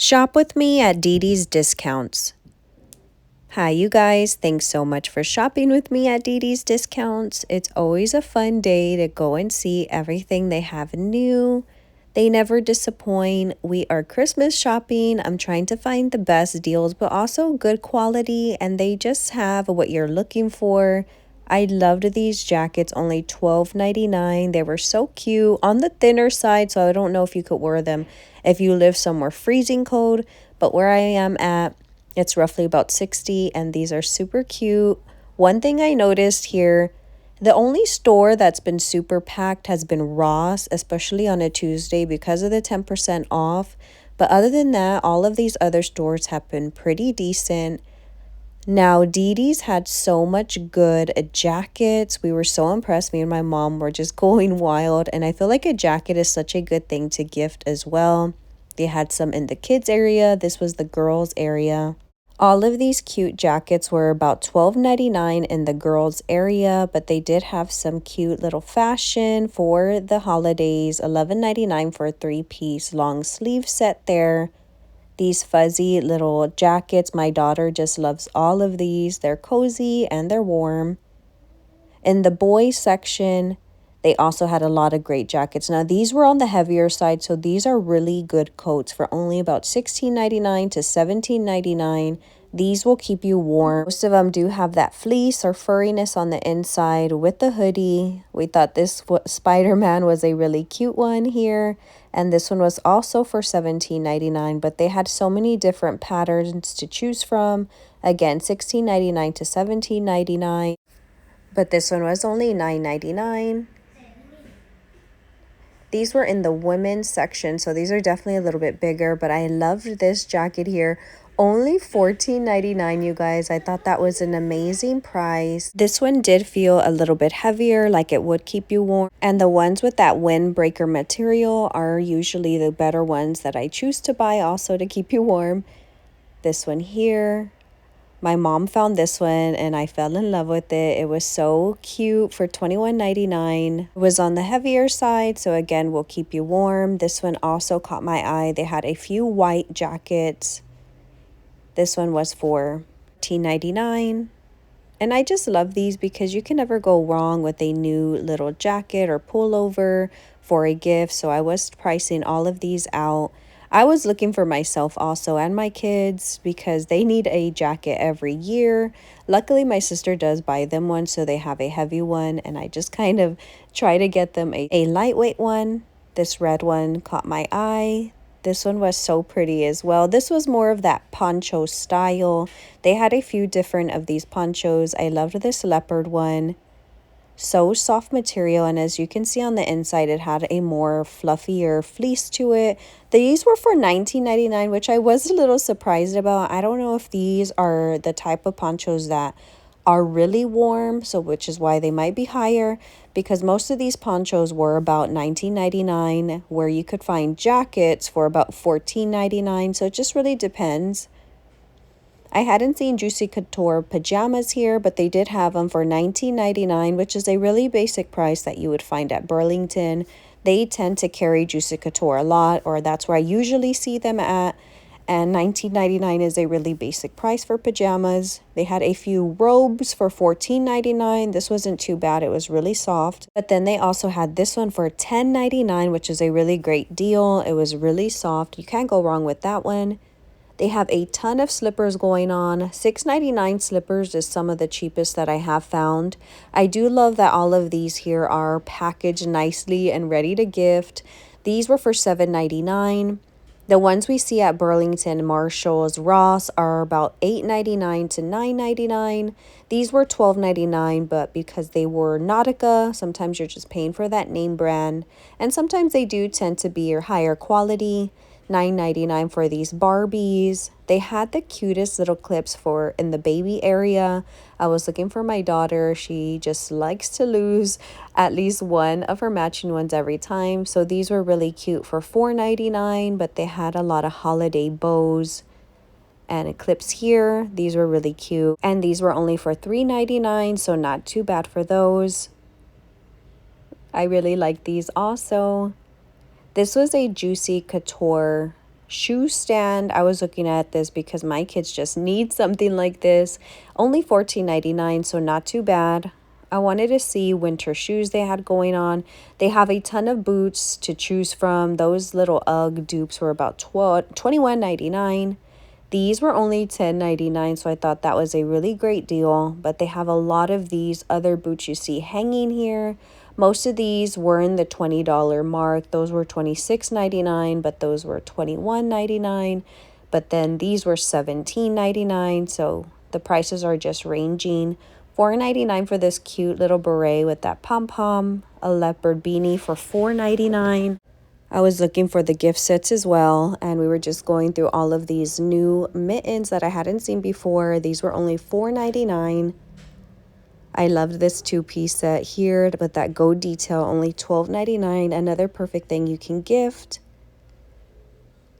Shop with me at Dee Dee's Discounts. Hi, you guys. Thanks so much for shopping with me at Dee Dee's Discounts. It's always a fun day to go and see everything they have new. They never disappoint. We are Christmas shopping. I'm trying to find the best deals, but also good quality, and they just have what you're looking for. I loved these jackets, only $12.99. They were so cute, on the thinner side, so I don't know if you could wear them if you live somewhere freezing cold, but where I am at, it's roughly about 60, and these are super cute. One thing I noticed here, the only store that's been super packed has been Ross, especially on a Tuesday because of the 10% off. But other than that, all of these other stores have been pretty decent. Now, Dee Dee's had so much good jackets. We were so impressed. Me and my mom were just going wild. And I feel like a jacket is such a good thing to gift as well. They had some in the kids area. This was the girls area. All of these cute jackets were about $12.99 in the girls area, but they did have some cute little fashion for the holidays. $11.99 for a 3-piece long sleeve set there. These fuzzy little jackets, my daughter just loves all of these. They're cozy and they're warm. In the boys section, they also had a lot of great jackets. Now, these were on the heavier side, so these are really good coats for only about $16.99 to $17.99. These will keep you warm. Most of them do have that fleece or furriness on the inside with the hoodie. We thought this Spider-Man was a really cute one here. And this one was also for $17.99, but they had so many different patterns to choose from. Again, $16.99 to $17.99. But this one was only $9.99. These were in the women's section, so these are definitely a little bit bigger, but I loved this jacket here. Only $14.99, you guys. I thought that was an amazing price. This one did feel a little bit heavier, like it would keep you warm. And the ones with that windbreaker material are usually the better ones that I choose to buy also to keep you warm. This one here. My mom found this one and I fell in love with it. It was so cute for $21.99. It was on the heavier side, so again, will keep you warm. This one also caught my eye. They had a few white jackets. This one was for $14.99. And I just love these because you can never go wrong with a new little jacket or pullover for a gift. So I was pricing all of these out. I was looking for myself also and my kids because they need a jacket every year. Luckily, my sister does buy them one, so they have a heavy one. And I just kind of try to get them a lightweight one. This red one caught my eye. This one was so pretty as well. This was more of that poncho style. They had a few different of these ponchos. I loved this leopard one. So soft material, and as you can see on the inside, it had a more fluffier fleece to it. These were for $19.99, which I was a little surprised about. I don't know if these are the type of ponchos that are really warm, so which is why they might be higher, because most of these ponchos were about $19.99, where you could find jackets for about $14.99, so it just really depends. I hadn't seen Juicy Couture pajamas here, but they did have them for $19.99, which is a really basic price that you would find at Burlington. They tend to carry Juicy Couture a lot, or that's where I usually see them at. And $19.99 is a really basic price for pajamas. They had a few robes for $14.99. This wasn't too bad. It was really soft. But then they also had this one for $10.99, which is a really great deal. It was really soft. You can't go wrong with that one. They have a ton of slippers going on. $6.99 slippers is some of the cheapest that I have found. I do love that all of these here are packaged nicely and ready to gift. These were for $7.99. The ones we see at Burlington, Marshalls, Ross are about $8.99 to $9.99. These were $12.99, but because they were Nautica, sometimes you're just paying for that name brand. And sometimes they do tend to be your higher quality. $9.99 for these Barbies. They had the cutest little clips for in the baby area. I was looking for my daughter. She just likes to lose at least one of her matching ones every time. So these were really cute for $4.99, but they had a lot of holiday bows and clips here. These were really cute. And these were only for $3.99, so not too bad for those. I really like these also. This was a Juicy Couture shoe stand. I was looking at this because my kids just need something like this. Only $14.99, so not too bad. I wanted to see winter shoes they had going on. They have a ton of boots to choose from. Those little UGG dupes were about $21.99. These were only $10.99, so I thought that was a really great deal. But they have a lot of these other boots you see hanging here. Most of these were in the $20 mark. Those were $26.99, but those were $21.99. But then these were $17.99, so the prices are just ranging. $4.99 for this cute little beret with that pom-pom. A leopard beanie for $4.99. I was looking for the gift sets as well, and we were just going through all of these new mittens that I hadn't seen before. These were only $4.99. I loved this two-piece set here with that gold detail, only $12.99. Another perfect thing you can gift.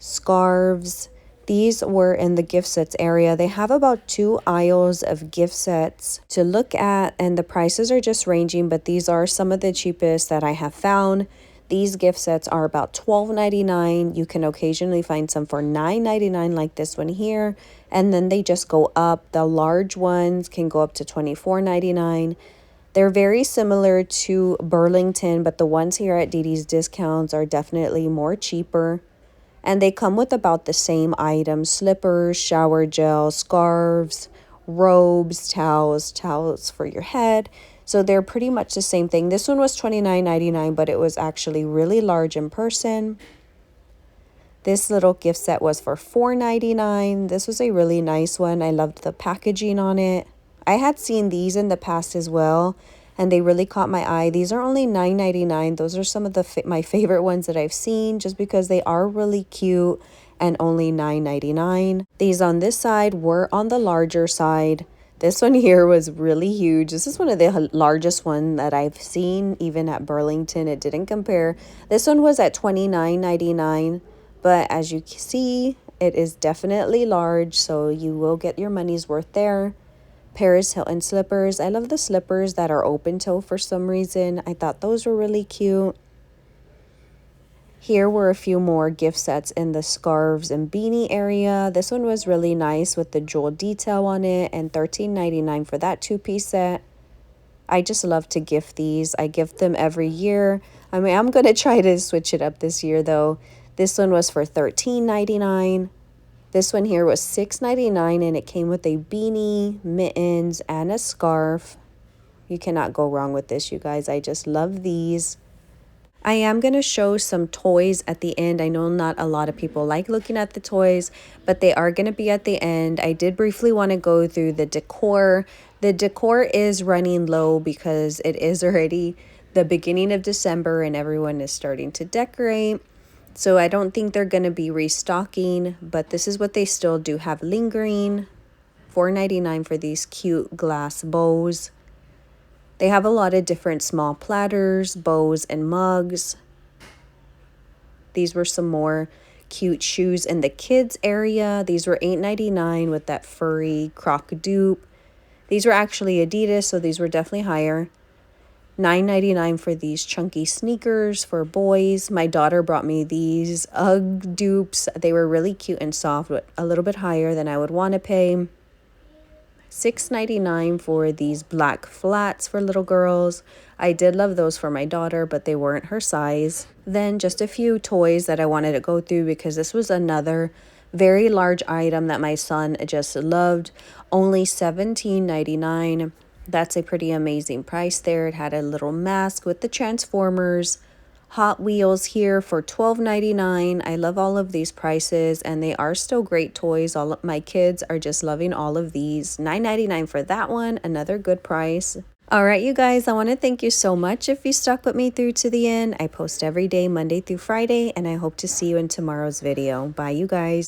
Scarves. These were in the gift sets area. They have about 2 aisles of gift sets to look at, and the prices are just ranging, but these are some of the cheapest that I have found. These gift sets are about $12.99. You can occasionally find some for $9.99 like this one here. And then they just go up. The large ones can go up to $24.99. They're very similar to Burlington, but the ones here at DD's Discounts are definitely more cheaper. And they come with about the same items: slippers, shower gel, scarves, robes, towels for your head. So they're pretty much the same thing. This one was $29.99, but it was actually really large in person. This little gift set was for $4.99. This was a really nice one. I loved the packaging on it. I had seen these in the past as well, and they really caught my eye. These are only $9.99. Those are some of my favorite ones that I've seen, just because they are really cute, and only $9.99. These on this side were on the larger side. This one here was really huge. This is one of the largest one that I've seen, even at Burlington. It didn't compare. This one was at $29.99, but as you see, it is definitely large, so you will get your money's worth there. Paris Hilton slippers. I love the slippers that are open toe for some reason. I thought those were really cute. Here were a few more gift sets in the scarves and beanie area. This one was really nice with the jewel detail on it, and $13.99 for that two-piece set. I just love to gift these. I gift them every year. I mean, I'm going to try to switch it up this year though. This one was for $13.99. This one here was $6.99, and it came with a beanie, mittens, and a scarf. You cannot go wrong with this, you guys. I just love these. I am going to show some toys at the end. I know not a lot of people like looking at the toys, but they are going to be at the end. I did briefly want to go through the decor. The decor is running low because it is already the beginning of December and everyone is starting to decorate. So I don't think they're going to be restocking, but this is what they still do have lingering. $4.99 for these cute glass bows. They have a lot of different small platters, bows, and mugs. These were some more cute shoes in the kids area. These were $8.99 with that furry croc dupe. These were actually Adidas, so these were definitely higher. $9.99 for these chunky sneakers for boys. My daughter brought me these UGG dupes. They were really cute and soft, but a little bit higher than I would want to pay. $6.99 for these black flats for little girls. I did love those for my daughter, but they weren't her size. Then just a few toys that I wanted to go through because this was another very large item that my son just loved. Only $17.99. That's a pretty amazing price there. It had a little mask with the Transformers. Hot Wheels here for $12.99. I love all of these prices, and they are still great toys. All of my kids are just loving all of these. $9.99 for that one, another good price. All right, you guys, I want to thank you so much if you stuck with me through to the end. I post every day, Monday through Friday, and I hope to see you in tomorrow's video. Bye, you guys.